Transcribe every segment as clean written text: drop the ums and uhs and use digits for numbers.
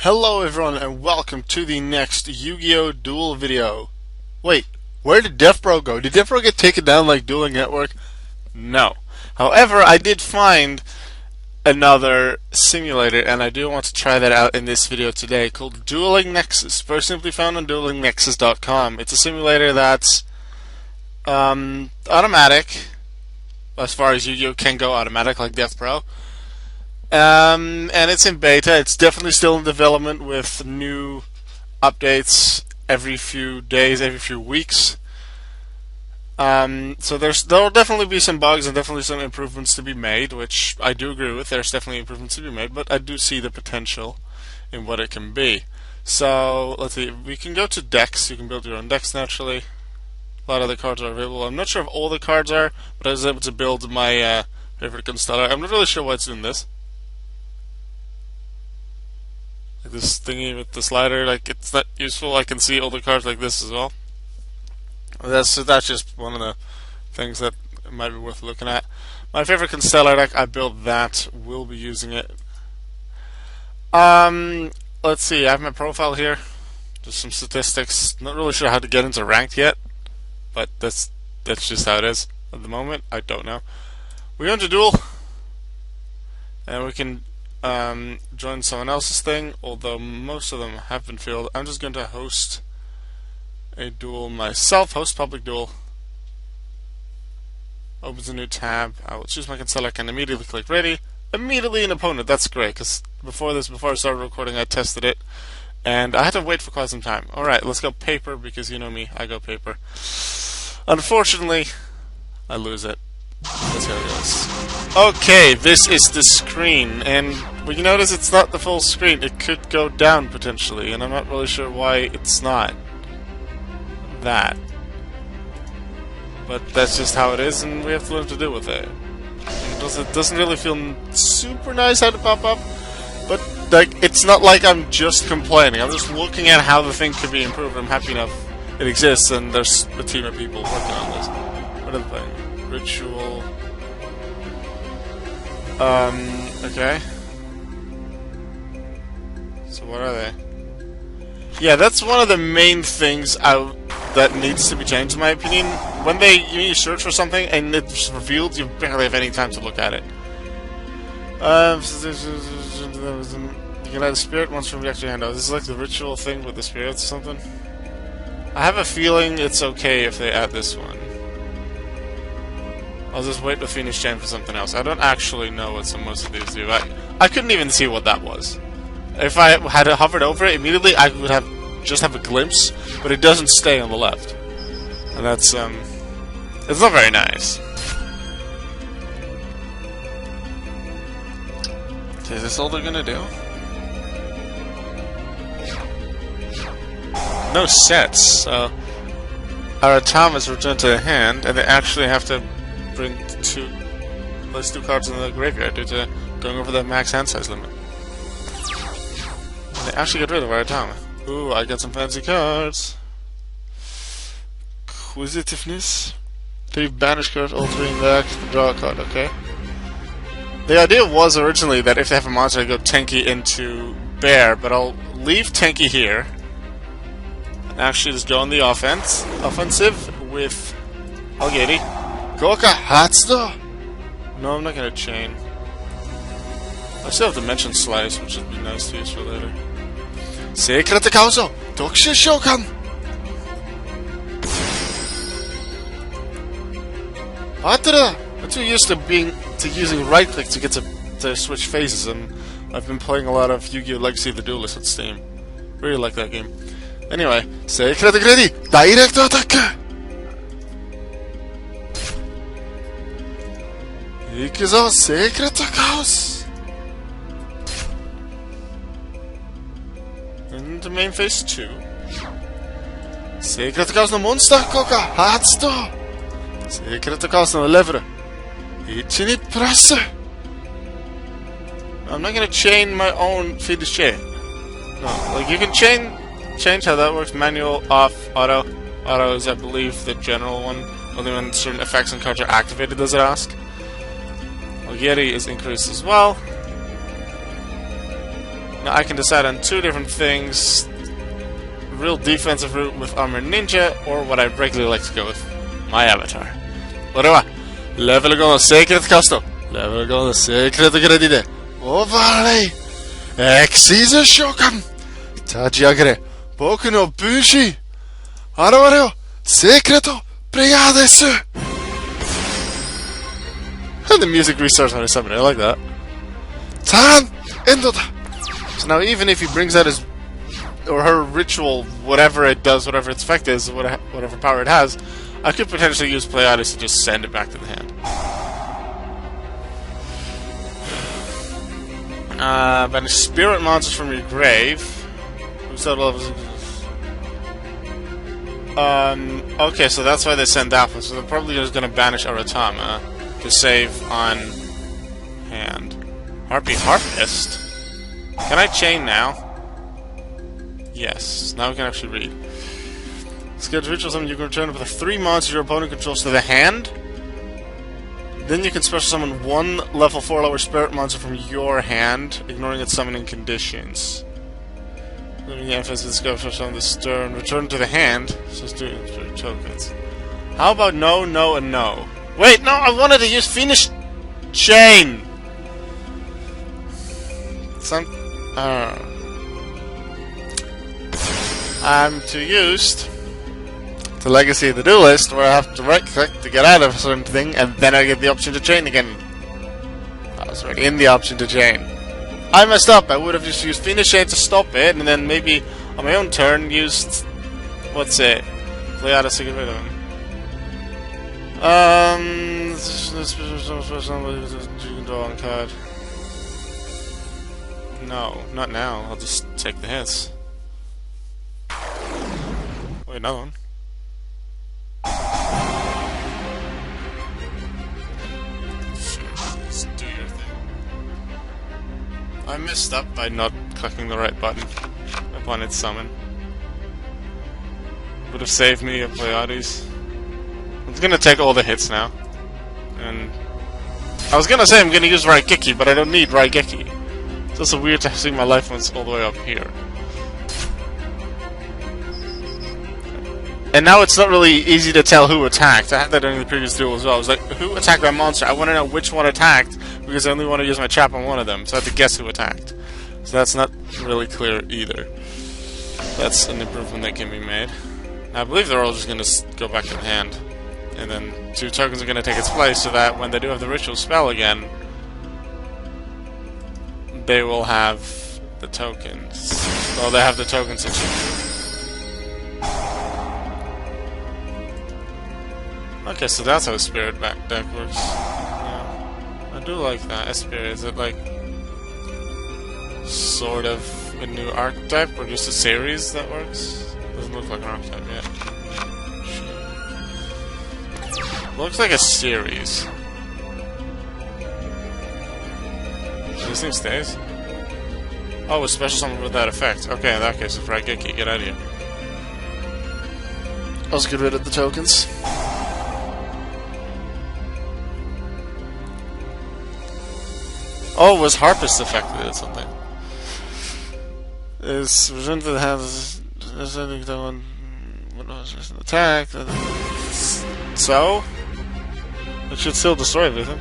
Hello everyone and welcome to the next Yu-Gi-Oh! Duel video. Wait, where did Deathbro go? Did Deathbro get taken down like Dueling Network? No. However, I did find another simulator and I do want to try that out in this video today called Dueling Nexus. First simply found on duelingnexus.com. It's a simulator that's automatic, as far as Yu-Gi-Oh! Can go automatic like Deathbro. And it's in beta. It's definitely still in development with new updates every few days, every few weeks. So there'll definitely be some bugs and definitely some improvements to be made, which I do agree with. There's definitely improvements to be made, but I do see the potential in what it can be. So let's see. We can go to decks. You can build your own decks naturally. A lot of the cards are available. I'm not sure if all the cards are, but I was able to build my favorite Constellar. I'm not really sure why it's doing this. Like this thingy with the slider, like it's not useful. I can see all the cards like this as well. That's just one of the things that might be worth looking at. My favorite Constellar deck, I built that. Will be using it. Let's see. I have my profile here. Just some statistics. Not really sure how to get into ranked yet, but that's just how it is at the moment. I don't know. We're going to duel, and we can join someone else's thing, although most of them have been filled. I'm just going to host a duel myself, host public duel. Opens a new tab. I will choose my Constellar, can immediately click ready. Immediately an opponent, that's great, because before I started recording I tested it, and I had to wait for quite some time. Alright, let's go paper, because you know me, I go paper. Unfortunately, I lose it. That's how it goes. Okay, this is the screen, and you notice it's not the full screen. It could go down potentially, and I'm not really sure why it's not that. But that's just how it is, and we have to learn to deal with it. It doesn't really feel super nice how to pop up, but like it's not like I'm just complaining. I'm just looking at how the thing could be improved. I'm happy enough it exists, and there's a team of people working on this. What are they playing? Ritual. Okay. So what are they? Yeah, that's one of the main things that needs to be changed, in my opinion. When you search for something and it's revealed, you barely have any time to look at it. You can add a spirit once from the extra handout. This is like the ritual thing with the spirits or something. I have a feeling it's okay if they add this one. I'll just wait with Phoenix Chain for something else. I don't actually know what most of these do. I couldn't even see what that was. If I had hovered over it immediately, I would just have a glimpse, but it doesn't stay on the left. And that's, it's not very nice. Okay, is this all they're gonna do? No sets, so our Thomas returned to the hand, and they actually have to bring place two cards in the graveyard due to going over the max hand size limit. And they actually get rid of our Thomas. Ooh, I got some fancy cards. Inquisitiveness. 3 banish cards, altering that, draw a card, okay. The idea was originally that if they have a monster, I go Tenki into Bear, but I'll leave Tenki here. And actually just go on the offensive with Algeri. Goka Hatsudo! No, I'm not gonna chain. I still have Dimension Slice, which would be nice to use for later. Secret Kauso! Tokushu Shokan! Atara! I'm too used to using right click to get to switch phases, and I've been playing a lot of Yu-Gi-Oh! Legacy of the Duelist on Steam. Really like that game. Anyway, Secret Ready! Direct attack! Ikuzo, Secret Chaos! Into main phase 2. Secret Chaos no Monster Koka Hatsudo! Secret Chaos no Lever. Ichi ni press! I'm not gonna chain my own Phoenix Chain. No, like you can change how that works. Manual, off, auto. Auto is, I believe, the general one. Only when certain effects and cards are activated does it ask. Yeti is increased as well. Now I can decide on two different things. Real defensive route with Armor Ninja, or what I regularly like to go with, my avatar. これは、レベル5のセークレットカスト。レベル5のセークレットクレディで、オーバーレイ、エクシーズ召喚。立ち上げれ、僕の分身。現れよ、セークレットプレイヤーです。And the music restarts when I summon it. I like that. Time ended. So now, even if he brings out his or her ritual, whatever it does, whatever its effect is, whatever power it has, I could potentially use Pleiades to just send it back to the hand. Banish spirit monsters from your grave. Okay, so that's why they send that one. So they're probably just gonna banish Aratama to save on hand. Harpy Harpist? Can I chain now? Yes, now we can actually read. Schedule ritual summon, you can return up to 3 monsters your opponent controls to the hand. Then you can special summon 1 level 4 lower spirit monster from your hand, ignoring its summoning conditions. Leaving the emphasis go on the stern, return to the hand, so students for tokens. How about no, no, and no? Wait, no, I wanted to use Finish Chain! I'm too used to Legacy of the Duelist, where I have to right-click to get out of a certain thing, and then I get the option to chain again. I was already in the option to chain. I messed up. I would have just used Finish Chain to stop it, and then maybe on my own turn used... what's it? Pleiades to get rid of him. You can draw on a card. No, not now. I'll just take the hits. Wait, another one. Sure, just do your thing. I messed up by not clicking the right button upon its summon. Would have saved me a Pleiades. I'm gonna take all the hits now. And I was gonna say I'm gonna use Raigeki, but I don't need Raigeki. It's also weird to see my life points all the way up here. And now it's not really easy to tell who attacked. I had that in the previous duel as well. I was like, who attacked that monster? I want to know which one attacked, because I only want to use my trap on one of them, so I have to guess who attacked. So that's not really clear either. That's an improvement that can be made. I believe they're all just going to go back to the hand. And then 2 tokens are going to take its place, so that when they do have the ritual spell again, they will have the tokens. Well, they have the tokens. Okay, so that's how Spirit back deck works. Yeah. I do like that. Spirit, is it like sort of a new archetype, or just a series that works? Doesn't look like an archetype yet. Looks like a series. This thing stays? Oh, a special summon with that effect. Okay, in that case, if Raigeki, get out of here. Let's get rid of the tokens. Oh, it was Harpist affected or something. Is return to the hand. An attack. So? It should still destroy everything.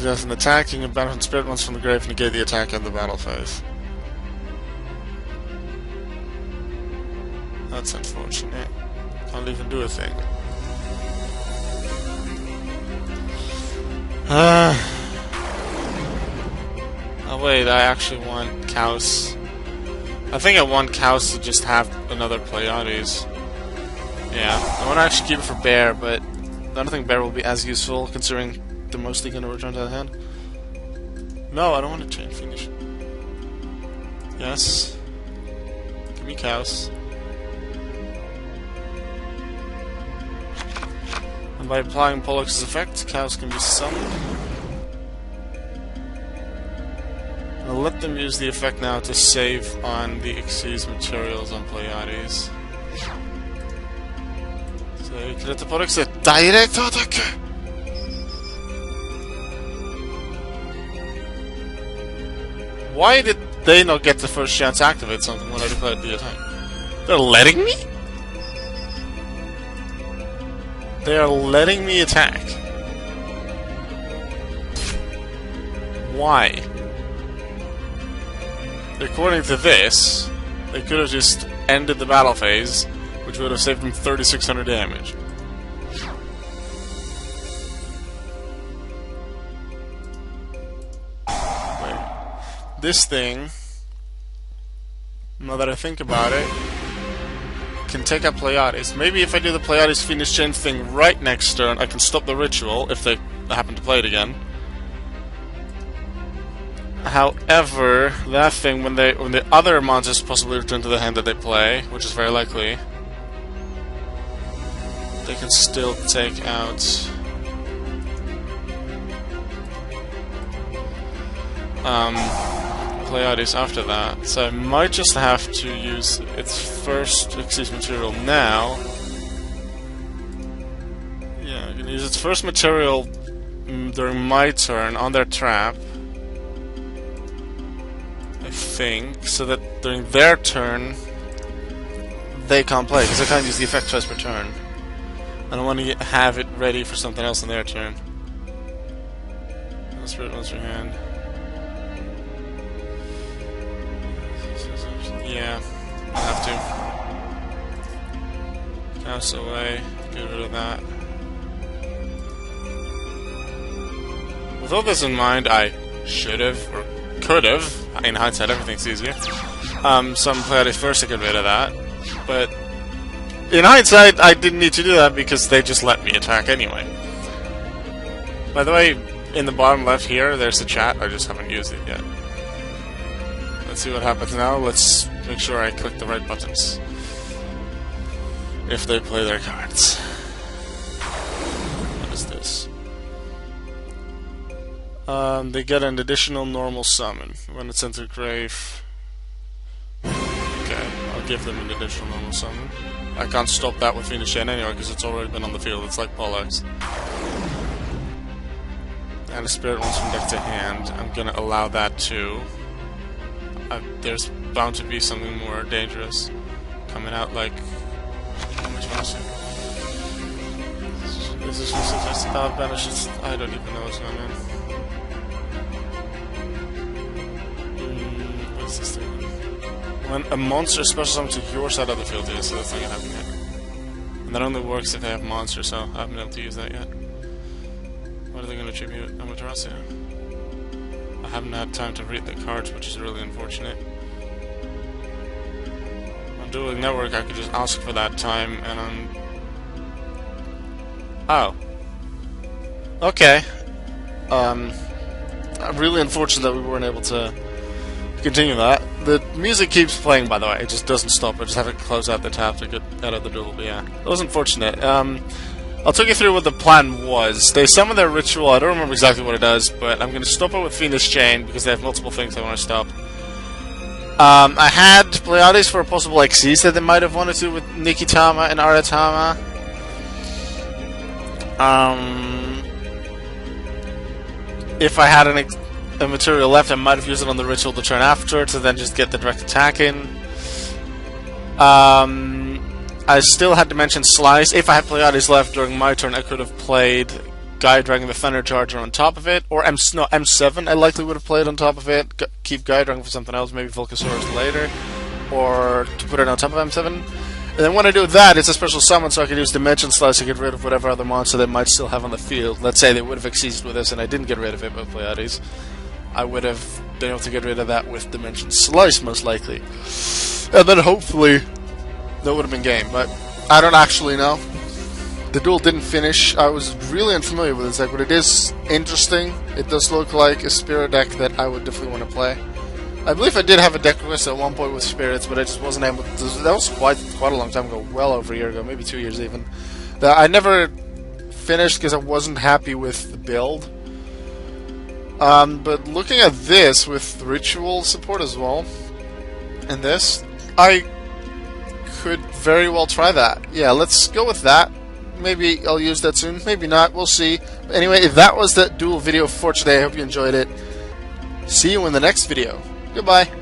As an attack, you can banish spirit monsters from the grave and negate the attack in the battle phase. That's unfortunate. Can't even do a thing. Oh wait, I actually want Chaos. I think I want Chaos to just have another Pleiades. Yeah, I want to actually keep it for Bear, but I don't think Bear will be as useful, considering they're mostly going to return to the hand. No, I don't want to chain finish. Yes. Give me Chaos. And by applying Pollux's effect, Chaos can be summoned. I'll let them use the effect now to save on the Xyz materials on Pleiades. So you can let the Pollux a direct attack! Why did they not get the first chance to activate something when I declared the attack? They're letting me? They are letting me attack. Why? According to this, they could have just ended the battle phase, which would have saved them 3,600 damage. Wait. This thing, now that I think about it, can take out Pleiades. Maybe if I do the Pleiades Phoenix Chain thing right next turn, I can stop the ritual if they happen to play it again. However, that thing, when the other monsters possibly return to the hand that they play, which is very likely, they can still take out Pleiades after that. So I might just have to use its first Exceed material now. Yeah, I'm gonna use its first material during my turn on their trap. I think, so that during their turn they can't play, because I can't use the effect twice per turn. I don't want to have it ready for something else in their turn. Spirit Monster hand. Yeah, I have to. Cast away, get rid of that. With all this in mind, I should have, or could have, in hindsight everything's easier, some Pleiades first to get rid of that, but in hindsight I didn't need to do that because they just let me attack anyway. By the way, in the bottom left here, there's the chat, I just haven't used it yet. Let's see what happens now. Let's make sure I click the right buttons if they play their cards. What is this? They get an additional normal summon when it's into grave. Okay, I'll give them an additional normal summon. I can't stop that with Phoenix Chain anyway because it's already been on the field. It's like Pollux. And a Spirit one's from deck to hand. I'm gonna allow that too. There's bound to be something more dangerous coming out, like how much monster? Is this just banishes? I don't even know what's going on. What's this thing? When a monster special summons to your side of the field, so that's not gonna happen yet. And that only works if they have monsters, so I haven't been able to use that yet. What are they gonna tribute Amaterasu? I haven't had time to read the cards, which is really unfortunate. On Dueling Network, I could just ask for that time, and oh. Okay. Really unfortunate that we weren't able to continue that. The music keeps playing, by the way. It just doesn't stop. I just have to close out the tab to get out of the duel, but yeah. That was unfortunate. I'll take you through what the plan was. They summon their ritual. I don't remember exactly what it does, but I'm going to stop it with Phoenix Chain because they have multiple things I want to stop. I had Pleiades for a possible Xyz that they might have wanted to with Nikitama and Aratama. If I had a material left, I might have used it on the ritual the turn after to then just get the direct attack in. I still had to mention Slice. If I had Pleiades left during my turn, I could have played Gaia Dragon the Thunder Charger on top of it, or M7 I likely would have played on top of it, keep Gaia Dragon for something else, maybe Volcasaurus later, or to put it on top of M7. And then when I do that, it's a special summon, so I can use Dimension Slice to get rid of whatever other monster they might still have on the field. Let's say they would have Exceeded with this and I didn't get rid of it with Pleiades. I would have been able to get rid of that with Dimension Slice, most likely. And then hopefully that would have been game, but I don't actually know. The duel didn't finish. I was really unfamiliar with this deck, but it is interesting. It does look like a spirit deck that I would definitely want to play. I believe I did have a deck request at one point with spirits, but I just wasn't able to. That was quite a long time ago, well over a year ago, maybe 2 years even. That I never finished because I wasn't happy with the build. But looking at this with ritual support as well, and this, I could very well try that. Yeah, let's go with that. Maybe I'll use that soon, maybe not, we'll see. But anyway, that was the duel video for today. I hope you enjoyed it. See you in the next video. Goodbye.